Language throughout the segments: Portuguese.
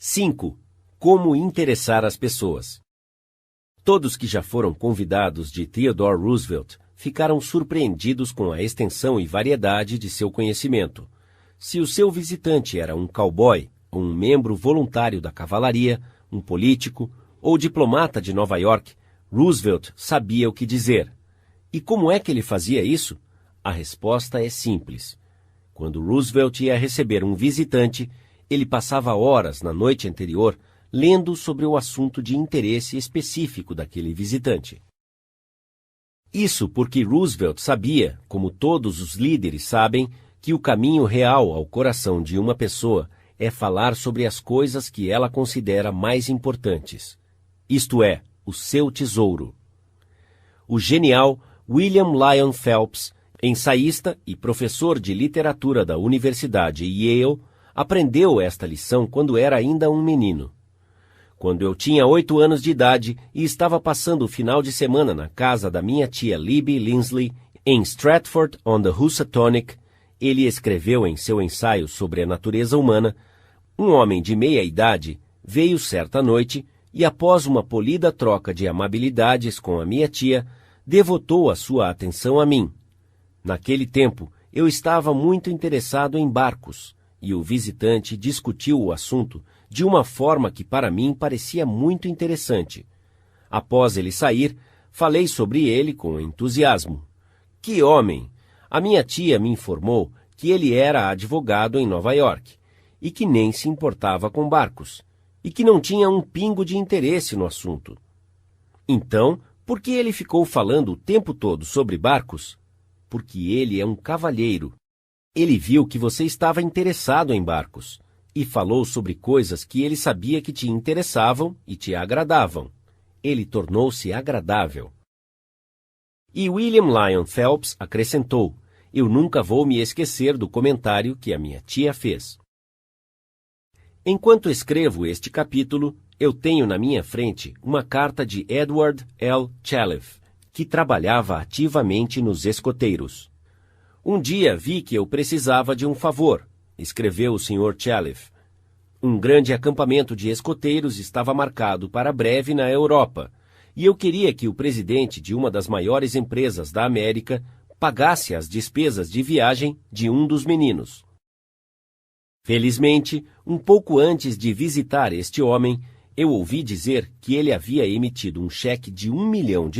5. Como interessar as pessoas. Todos que já foram convidados de Theodore Roosevelt ficaram surpreendidos com a extensão e variedade de seu conhecimento. Se o seu visitante era um cowboy, ou um membro voluntário da cavalaria, um político ou diplomata de Nova York, Roosevelt sabia o que dizer. E como é que ele fazia isso? A resposta é simples. Quando Roosevelt ia receber um visitante, ele passava horas na noite anterior lendo sobre o assunto de interesse específico daquele visitante. Isso porque Roosevelt sabia, como todos os líderes sabem, que o caminho real ao coração de uma pessoa é falar sobre as coisas que ela considera mais importantes. Isto é, o seu tesouro. O genial William Lyon Phelps, ensaísta e professor de literatura da Universidade Yale, aprendeu esta lição quando era ainda um menino. Quando eu tinha 8 anos de idade e estava passando o final de semana na casa da minha tia Libby Linsley, em Stratford-on-the-Housatonic, ele escreveu em seu ensaio sobre a natureza humana: um homem de meia idade veio certa noite e, após uma polida troca de amabilidades com a minha tia, devotou a sua atenção a mim. Naquele tempo, eu estava muito interessado em barcos, e o visitante discutiu o assunto de uma forma que para mim parecia muito interessante. Após ele sair, falei sobre ele com entusiasmo. Que homem! A minha tia me informou que ele era advogado em Nova York, e que nem se importava com barcos, e que não tinha um pingo de interesse no assunto. Então, por que ele ficou falando o tempo todo sobre barcos? Porque ele é um cavalheiro. Ele viu que você estava interessado em barcos e falou sobre coisas que ele sabia que te interessavam e te agradavam. Ele tornou-se agradável. E William Lyon Phelps acrescentou: eu nunca vou me esquecer do comentário que a minha tia fez. Enquanto escrevo este capítulo, eu tenho na minha frente uma carta de Edward L. Chalef, que trabalhava ativamente nos escoteiros. Um dia vi que eu precisava de um favor, escreveu o Sr. Chalef. Um grande acampamento de escoteiros estava marcado para breve na Europa, e eu queria que o presidente de uma das maiores empresas da América pagasse as despesas de viagem de um dos meninos. Felizmente, um pouco antes de visitar este homem, eu ouvi dizer que ele havia emitido um cheque de $1 milhão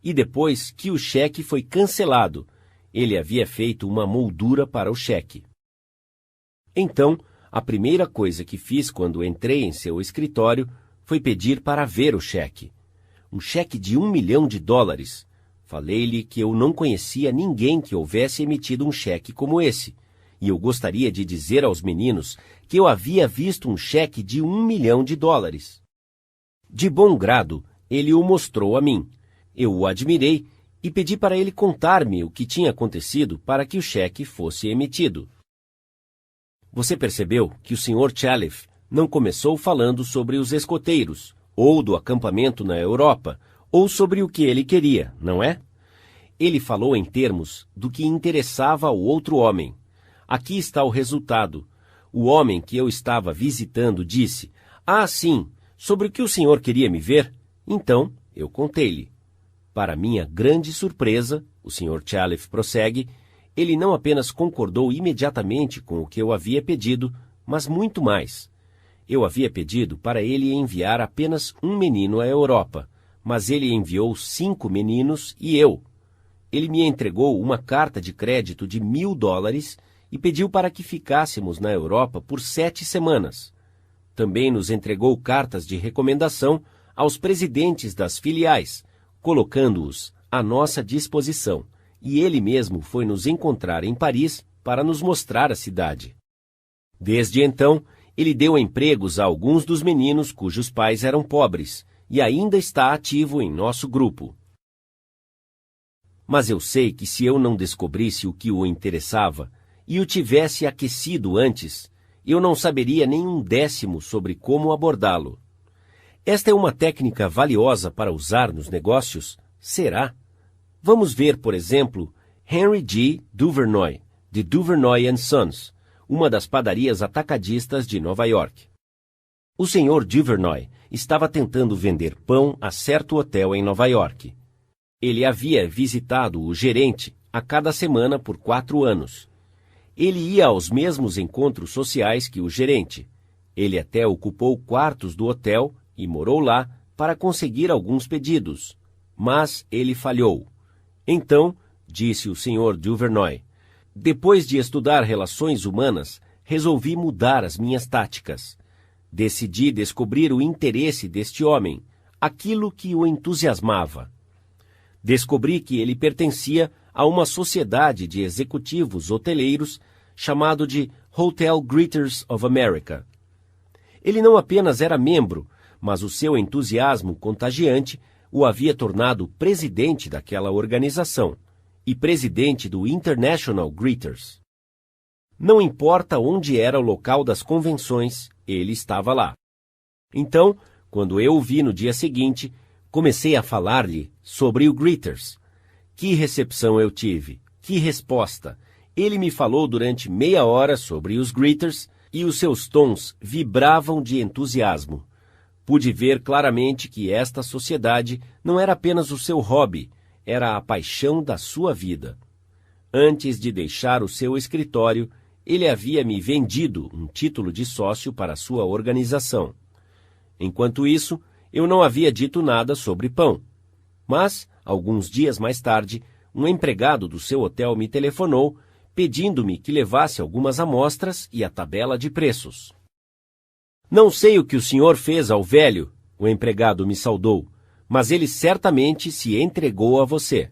e depois que o cheque foi cancelado, ele havia feito uma moldura para o cheque. Então, a primeira coisa que fiz quando entrei em seu escritório foi pedir para ver o cheque. Um cheque de $1 milhão. Falei-lhe que eu não conhecia ninguém que houvesse emitido um cheque como esse, e eu gostaria de dizer aos meninos que eu havia visto um cheque de $1 milhão. De bom grado, ele o mostrou a mim. Eu o admirei e pedi para ele contar-me o que tinha acontecido para que o cheque fosse emitido. Você percebeu que o Sr. Chalef não começou falando sobre os escoteiros, ou do acampamento na Europa, ou sobre o que ele queria, não é? Ele falou em termos do que interessava ao outro homem. Aqui está o resultado. O homem que eu estava visitando disse: "Ah, sim, sobre o que o senhor queria me ver?" Então, eu contei-lhe. Para minha grande surpresa, o Sr. Chalef prossegue, ele não apenas concordou imediatamente com o que eu havia pedido, mas muito mais. Eu havia pedido para ele enviar apenas um menino à Europa, mas ele enviou 5 meninos e eu. Ele me entregou uma carta de crédito de $1.000 e pediu para que ficássemos na Europa por 7 semanas. Também nos entregou cartas de recomendação aos presidentes das filiais, colocando-os à nossa disposição, e ele mesmo foi nos encontrar em Paris para nos mostrar a cidade. Desde então, ele deu empregos a alguns dos meninos cujos pais eram pobres, e ainda está ativo em nosso grupo. Mas eu sei que se eu não descobrisse o que o interessava, e o tivesse aquecido antes, eu não saberia nem 1/10 sobre como abordá-lo. Esta é uma técnica valiosa para usar nos negócios? Será? Vamos ver, por exemplo, Henry G. Duvernoy, de Duvernoy & Sons, uma das padarias atacadistas de Nova York. O Sr. Duvernoy estava tentando vender pão a certo hotel em Nova York. Ele havia visitado o gerente a cada semana por 4 anos. Ele ia aos mesmos encontros sociais que o gerente. Ele até ocupou quartos do hotel e morou lá para conseguir alguns pedidos. Mas ele falhou. Então, disse o Sr. Duvernoy, depois de estudar relações humanas, resolvi mudar as minhas táticas. Decidi descobrir o interesse deste homem, aquilo que o entusiasmava. Descobri que ele pertencia a uma sociedade de executivos hoteleiros chamado de Hotel Greeters of America. Ele não apenas era membro, mas o seu entusiasmo contagiante o havia tornado presidente daquela organização e presidente do International Greeters. Não importa onde era o local das convenções, ele estava lá. Então, quando eu o vi no dia seguinte, comecei a falar-lhe sobre o Greeters. Que recepção eu tive! Que resposta! Ele me falou durante meia hora sobre os Greeters e os seus tons vibravam de entusiasmo. Pude ver claramente que esta sociedade não era apenas o seu hobby, era a paixão da sua vida. Antes de deixar o seu escritório, ele havia me vendido um título de sócio para a sua organização. Enquanto isso, eu não havia dito nada sobre pão. Mas, alguns dias mais tarde, um empregado do seu hotel me telefonou, pedindo-me que levasse algumas amostras e a tabela de preços. Não sei o que o senhor fez ao velho, o empregado me saudou, mas ele certamente se entregou a você.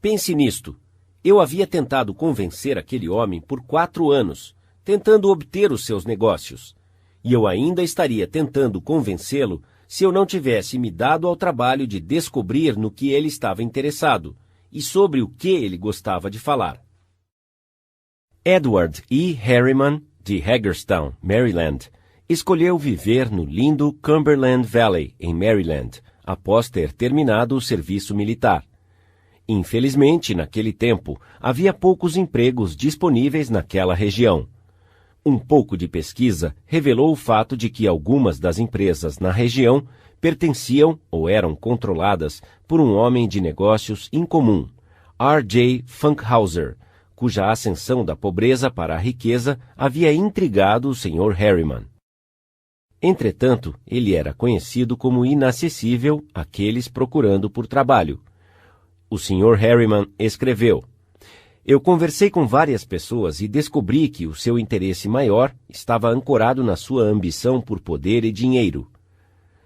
Pense nisto. Eu havia tentado convencer aquele homem por 4 anos, tentando obter os seus negócios. E eu ainda estaria tentando convencê-lo se eu não tivesse me dado ao trabalho de descobrir no que ele estava interessado e sobre o que ele gostava de falar. Edward E. Harriman, de Hagerstown, Maryland, escolheu viver no lindo Cumberland Valley, em Maryland, após ter terminado o serviço militar. Infelizmente, naquele tempo, havia poucos empregos disponíveis naquela região. Um pouco de pesquisa revelou o fato de que algumas das empresas na região pertenciam ou eram controladas por um homem de negócios incomum, R.J. Funkhauser, cuja ascensão da pobreza para a riqueza havia intrigado o Sr. Harriman. Entretanto, ele era conhecido como inacessível àqueles procurando por trabalho. O Sr. Harriman escreveu: eu conversei com várias pessoas e descobri que o seu interesse maior estava ancorado na sua ambição por poder e dinheiro.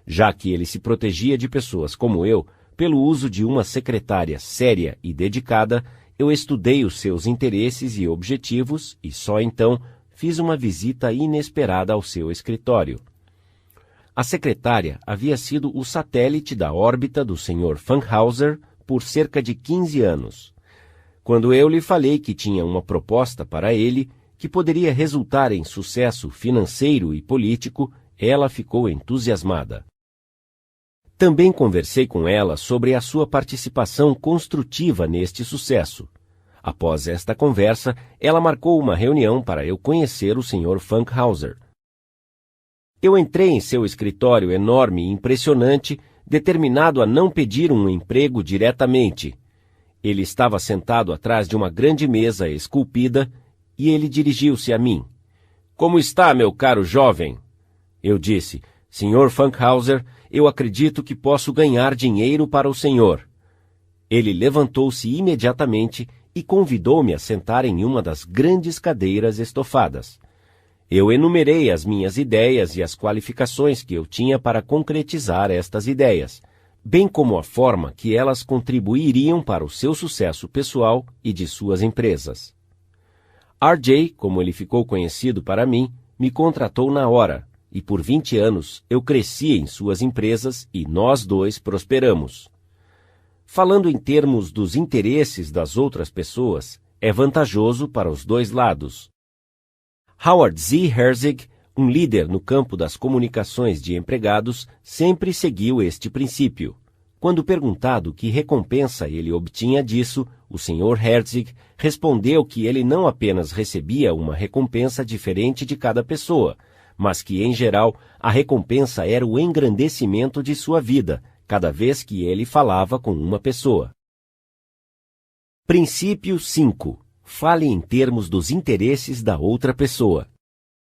Já que ele se protegia de pessoas como eu, pelo uso de uma secretária séria e dedicada, eu estudei os seus interesses e objetivos e só então fiz uma visita inesperada ao seu escritório. A secretária havia sido o satélite da órbita do Sr. Funkhauser por cerca de 15 anos. Quando eu lhe falei que tinha uma proposta para ele, que poderia resultar em sucesso financeiro e político, ela ficou entusiasmada. Também conversei com ela sobre a sua participação construtiva neste sucesso. Após esta conversa, ela marcou uma reunião para eu conhecer o Sr. Funkhauser. Eu entrei em seu escritório enorme e impressionante, determinado a não pedir um emprego diretamente. Ele estava sentado atrás de uma grande mesa esculpida e ele dirigiu-se a mim. Como está, meu caro jovem? Eu disse, Sr. Funkhauser, eu acredito que posso ganhar dinheiro para o senhor. Ele levantou-se imediatamente e convidou-me a sentar em uma das grandes cadeiras estofadas. Eu enumerei as minhas ideias e as qualificações que eu tinha para concretizar estas ideias, bem como a forma que elas contribuiriam para o seu sucesso pessoal e de suas empresas. R.J., como ele ficou conhecido para mim, me contratou na hora, e por 20 anos eu cresci em suas empresas e nós dois prosperamos. Falando em termos dos interesses das outras pessoas, é vantajoso para os dois lados. Howard Z. Herzig, um líder no campo das comunicações de empregados, sempre seguiu este princípio. Quando perguntado que recompensa ele obtinha disso, o Sr. Herzig respondeu que ele não apenas recebia uma recompensa diferente de cada pessoa, mas que, em geral, a recompensa era o engrandecimento de sua vida, cada vez que ele falava com uma pessoa. Princípio 5. Fale em termos dos interesses da outra pessoa.